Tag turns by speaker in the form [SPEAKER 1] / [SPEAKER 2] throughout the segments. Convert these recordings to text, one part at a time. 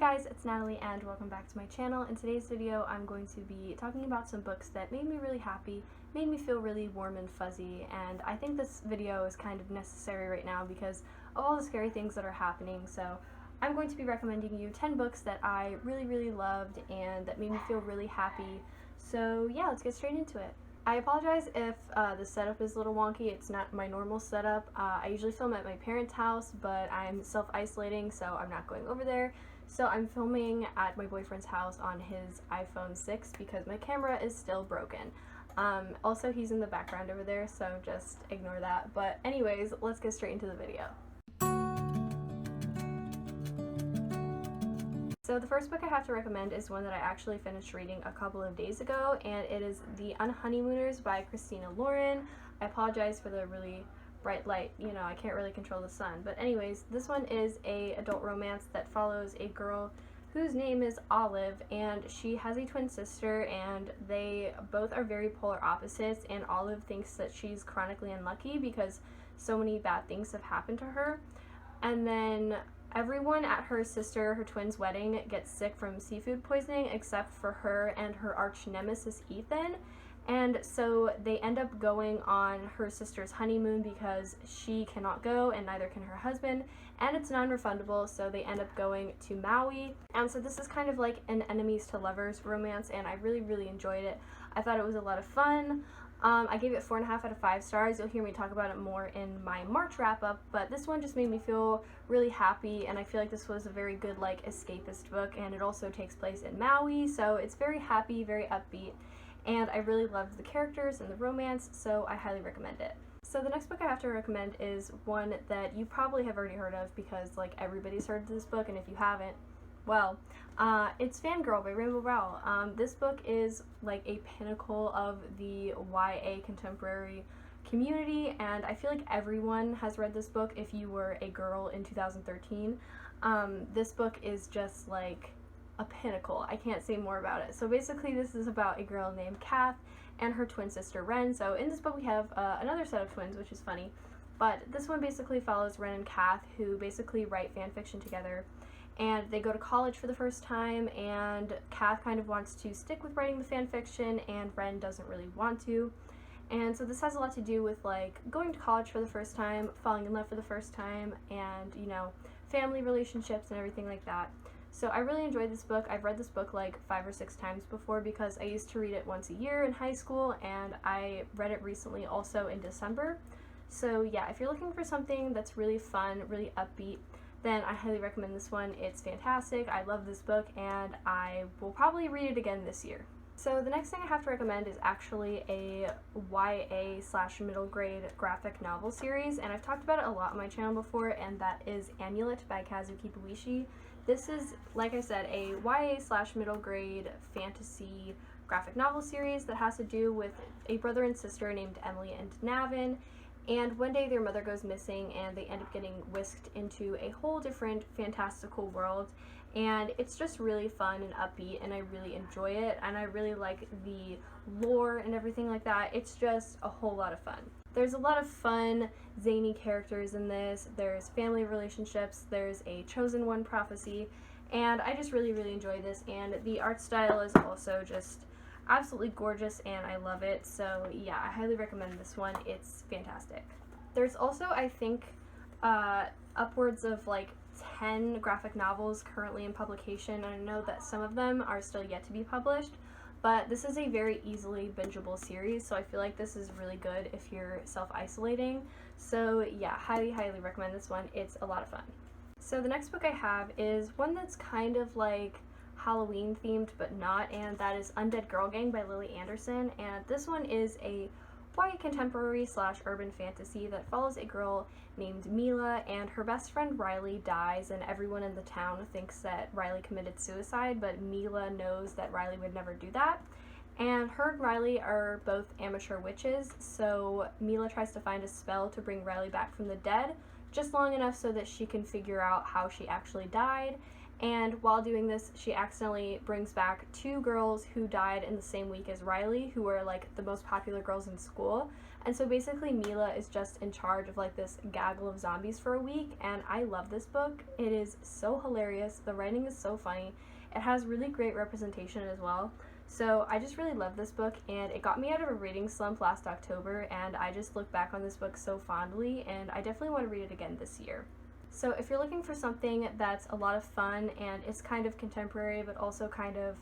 [SPEAKER 1] guys, it's Natalie and welcome back to my channel. In today's video, I'm going to be talking about some books that made me really happy, made me feel really warm and fuzzy, and I think this video is kind of necessary right now because of all the scary things that are happening. So I'm going to be recommending you 10 books that I really loved and that made me feel really happy. So yeah, let's get straight into it. I apologize if the setup is a little wonky. It's not my normal setup. I usually film at my parents' house, but I'm self-isolating, so I'm not going over there. So I'm filming at my boyfriend's house on his iPhone 6 because my camera is still broken. Also, he's in the background over there, so just ignore that. But anyways, let's get straight into the video. So the first book I have to recommend is one that I actually finished reading a couple of days ago, and it is The Unhoneymooners by Christina Lauren. I apologize for the really bright light, I can't really control the sun. But anyways, this one is a adult romance that follows a girl whose name is Olive, and she has a twin sister, and they both are very polar opposites, and Olive thinks that she's chronically unlucky because so many bad things have happened to her. And then everyone at her twin's wedding gets sick from seafood poisoning except for her and her arch nemesis Ethan. And so they end up going on her sister's honeymoon because she cannot go and neither can her husband, and it's non-refundable, so they end up going to Maui. And so this is kind of like an enemies to lovers romance, and I really enjoyed it. I thought it was a lot of fun. I gave it 4.5 out of 5 stars. You'll hear me talk about it more in my March wrap-up, but this one just made me feel really happy, and I feel like this was a very good escapist book, and it also takes place in Maui, so it's very happy, very upbeat, and I really loved the characters and the romance, so I highly recommend it. So the next book I have to recommend is one that you probably have already heard of because everybody's heard of this book, and if you haven't, well, it's Fangirl by Rainbow Rowell. This book is a pinnacle of the YA contemporary community, and I feel like everyone has read this book if you were a girl in 2013. This book is just a pinnacle. I can't say more about it. So basically this is about a girl named Kath and her twin sister Ren. So in this book we have another set of twins, which is funny, but this one basically follows Ren and Kath, who basically write fan fiction together. And they go to college for the first time, and Kath kind of wants to stick with writing the fan fiction, and Ren doesn't really want to. And so this has a lot to do with going to college for the first time, falling in love for the first time, and family relationships and everything like that. So I really enjoyed this book. I've read this book 5 or 6 times before because I used to read it once a year in high school, and I read it recently also in December. So yeah, if you're looking for something that's really fun, really upbeat, then I highly recommend this one. It's fantastic. I love this book, and I will probably read it again this year. So the next thing I have to recommend is actually a YA/middle grade graphic novel series, and I've talked about it a lot on my channel before, and that is Amulet by Kazuki Buishi. This is, like I said, a YA/middle grade fantasy graphic novel series that has to do with a brother and sister named Emily and Navin. And one day their mother goes missing, and they end up getting whisked into a whole different fantastical world. And it's just really fun and upbeat, and I really enjoy it, and I really like the lore and everything like that. It's just a whole lot of fun. There's a lot of fun, zany characters in this. There's family relationships, there's a chosen one prophecy, and I just really enjoy this. And the art style is also just absolutely gorgeous, and I love it. So yeah, I highly recommend this one. It's fantastic. There's also, I think, upwards of 10 graphic novels currently in publication, and I know that some of them are still yet to be published, but this is a very easily bingeable series, so I feel like this is really good if you're self-isolating. So yeah, highly recommend this one. It's a lot of fun. So the next book I have is one that's kind of Halloween themed but not, and that is Undead Girl Gang by Lily Anderson. And this one is a YA contemporary / urban fantasy that follows a girl named Mila, and her best friend Riley dies, and everyone in the town thinks that Riley committed suicide, but Mila knows that Riley would never do that. And her and Riley are both amateur witches, so Mila tries to find a spell to bring Riley back from the dead, just long enough so that she can figure out how she actually died. And while doing this, she accidentally brings back 2 girls who died in the same week as Riley, who were the most popular girls in school. And so basically Mila is just in charge of like this gaggle of zombies for a week, and I love this book. It is so hilarious. The writing is so funny. It has really great representation as well. So I just really love this book, and it got me out of a reading slump last October, and I just look back on this book so fondly, and I definitely want to read it again this year. So if you're looking for something that's a lot of fun and it's kind of contemporary but also kind of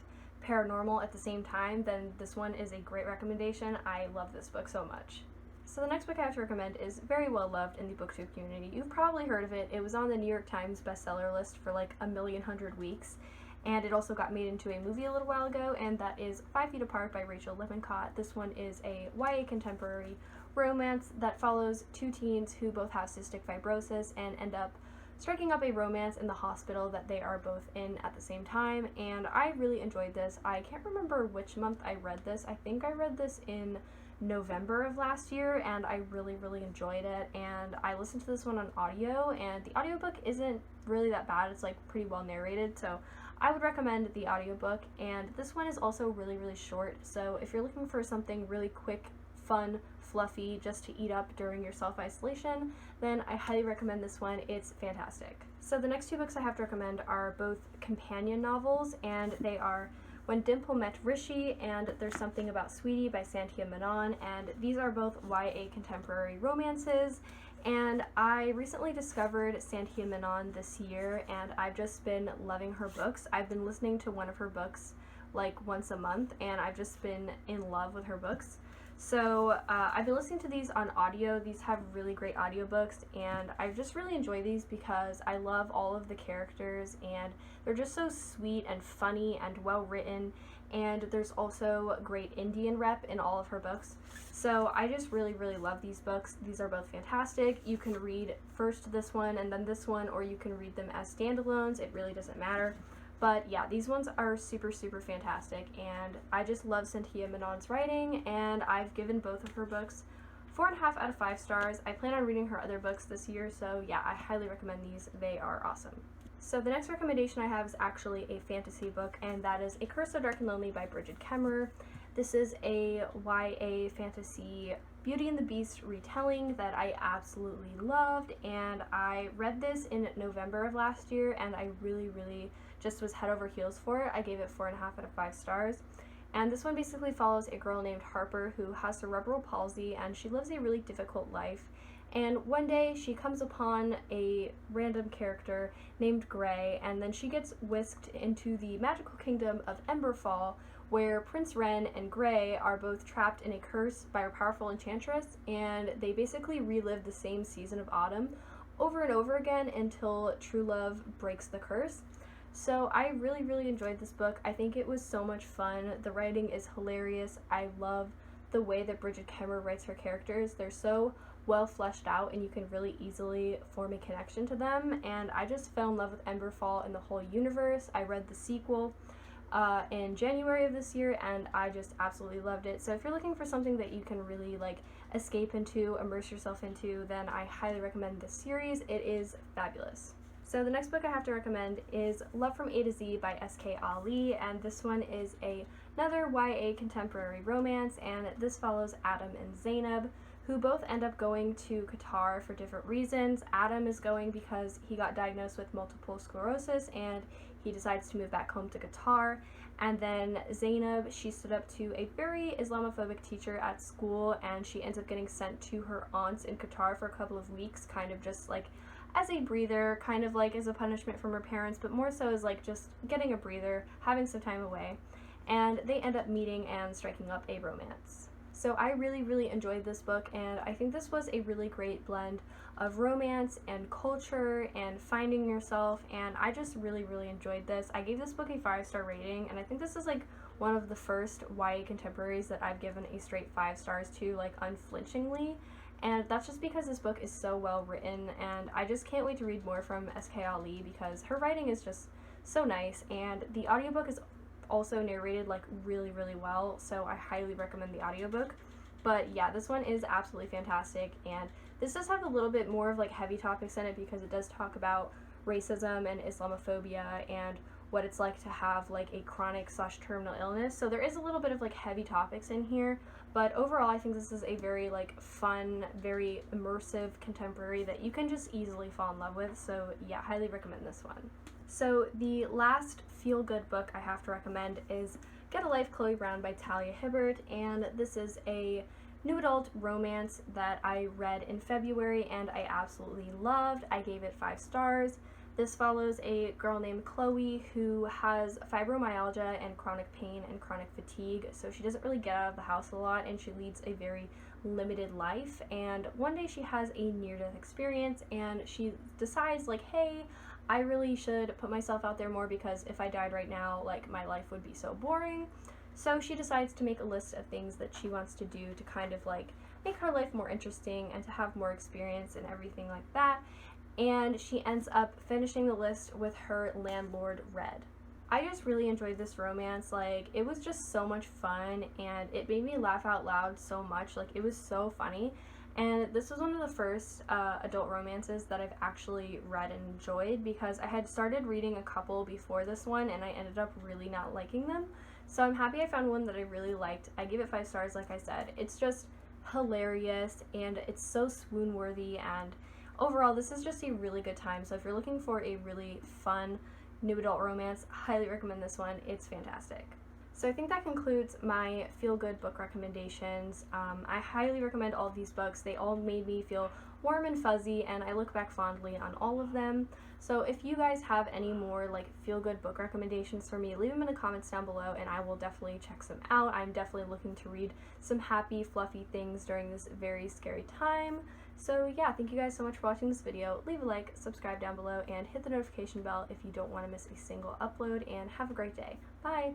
[SPEAKER 1] paranormal at the same time, then this one is a great recommendation. I love this book so much. So the next book I have to recommend is very well loved in the booktube community. You've probably heard of it. It was on the New York Times bestseller list for like 1,000,000 weeks. And it also got made into a movie a little while ago, and that is 5 Feet Apart by Rachel Lippincott. This one is a YA contemporary romance that follows two teens who both have cystic fibrosis and end up striking up a romance in the hospital that they are both in at the same time. And I really enjoyed this. I can't remember which month I read this. I think I read this in November of last year, and I really enjoyed it. And I listened to this one on audio, and the audiobook isn't really that bad. It's like pretty well narrated, so I would recommend the audiobook. And this one is also really short, so if you're looking for something really quick, fun, fluffy, just to eat up during your self-isolation, then I highly recommend this one. It's fantastic. So the next two books I have to recommend are both companion novels, and they are When Dimple Met Rishi and There's Something About Sweetie by Santia Menon, and these are both YA contemporary romances. And I recently discovered Santia Menon this year, and I've just been loving her books. I've been listening to one of her books like once a month, and I've just been in love with her books. So I've been listening to these on audio. These have really great audiobooks, and I just really enjoy these because I love all of the characters, and they're just so sweet and funny and well written, and there's also great Indian rep in all of her books. So I just really love these books. These are both fantastic. You can read first this one and then this one, or you can read them as standalones. It really doesn't matter. But yeah, these ones are super fantastic, and I just love Santia Menon's writing, and I've given both of her books 4.5 out of 5 stars. I plan on reading her other books this year, so yeah, I highly recommend these. They are awesome. So the next recommendation I have is actually a fantasy book, and that is A Curse So Dark and Lonely by Bridget Kemmerer. This is a YA fantasy Beauty and the Beast retelling that I absolutely loved, and I read this in November of last year, and I really just was head over heels for it. I gave it 4.5 out of 5 stars. And this one basically follows a girl named Harper who has cerebral palsy, and she lives a really difficult life. And one day she comes upon a random character named Gray, and then she gets whisked into the magical kingdom of Emberfall, where Prince Ren and Gray are both trapped in a curse by a powerful enchantress, and they basically relive the same season of autumn over and over again until true love breaks the curse. So I really enjoyed this book. I think it was so much fun. The writing is hilarious. I love the way that Bridget Kemmerer writes her characters. They're so well fleshed out, and you can really easily form a connection to them. And I just fell in love with Emberfall and the whole universe. I read the sequel in January of this year, and I just absolutely loved it. So if you're looking for something that you can really like escape into, immerse yourself into, then I highly recommend this series. It is fabulous. So the next book I have to recommend is Love from A to Z by S.K. Ali, and this one is another YA contemporary romance, and this follows Adam and Zainab, who both end up going to Qatar for different reasons. Adam is going because he got diagnosed with multiple sclerosis, and he decides to move back home to Qatar. And then Zainab, she stood up to a very Islamophobic teacher at school, and she ends up getting sent to her aunt's in Qatar for a couple of weeks, kind of just like as a breather, kind of like as a punishment from her parents, but more so as like just getting a breather, having some time away. And they end up meeting and striking up a romance. So I really enjoyed this book, and I think this was a really great blend of romance and culture and finding yourself, and I just really enjoyed this. I gave this book a 5-star rating, and I think this is like one of the first YA contemporaries that I've given a straight 5 stars to, like unflinchingly. And that's just because this book is so well written, and I just can't wait to read more from S.K. Ali because her writing is just so nice, and the audiobook is also narrated like really well, so I highly recommend the audiobook. But yeah, this one is absolutely fantastic, and this does have a little bit more of like heavy topics in it because it does talk about racism and Islamophobia and what it's like to have like a chronic / terminal illness. So there is a little bit of like heavy topics in here, but overall I think this is a very like fun, very immersive contemporary that you can just easily fall in love with. So yeah, highly recommend this one. So the last feel-good book I have to recommend is Get a Life, Chloe Brown by Talia Hibbert, and this is a new adult romance that I read in February and I absolutely loved. I gave it 5 stars. This follows a girl named Chloe who has fibromyalgia and chronic pain and chronic fatigue, so she doesn't really get out of the house a lot and she leads a very limited life. And one day she has a near-death experience and she decides like, hey, I really should put myself out there more because if I died right now, like, my life would be so boring. So she decides to make a list of things that she wants to do to kind of like make her life more interesting and to have more experience and everything like that. And she ends up finishing the list with her landlord, Red. I just really enjoyed this romance. Like, it was just so much fun and it made me laugh out loud so much. Like, it was so funny. And this was one of the first adult romances that I've actually read and enjoyed, because I had started reading a couple before this one and I ended up really not liking them. So I'm happy I found one that I really liked. I give it 5 stars, like I said. It's just hilarious and it's so swoon-worthy, and overall this is just a really good time. So if you're looking for a really fun new adult romance, highly recommend this one. It's fantastic. So I think that concludes my feel-good book recommendations. I highly recommend all of these books. They all made me feel warm and fuzzy, and I look back fondly on all of them. So if you guys have any more like feel-good book recommendations for me, leave them in the comments down below and I will definitely check some out. I'm definitely looking to read some happy, fluffy things during this very scary time. So yeah, thank you guys so much for watching this video. Leave a like, subscribe down below, and hit the notification bell if you don't want to miss a single upload, and have a great day. Bye!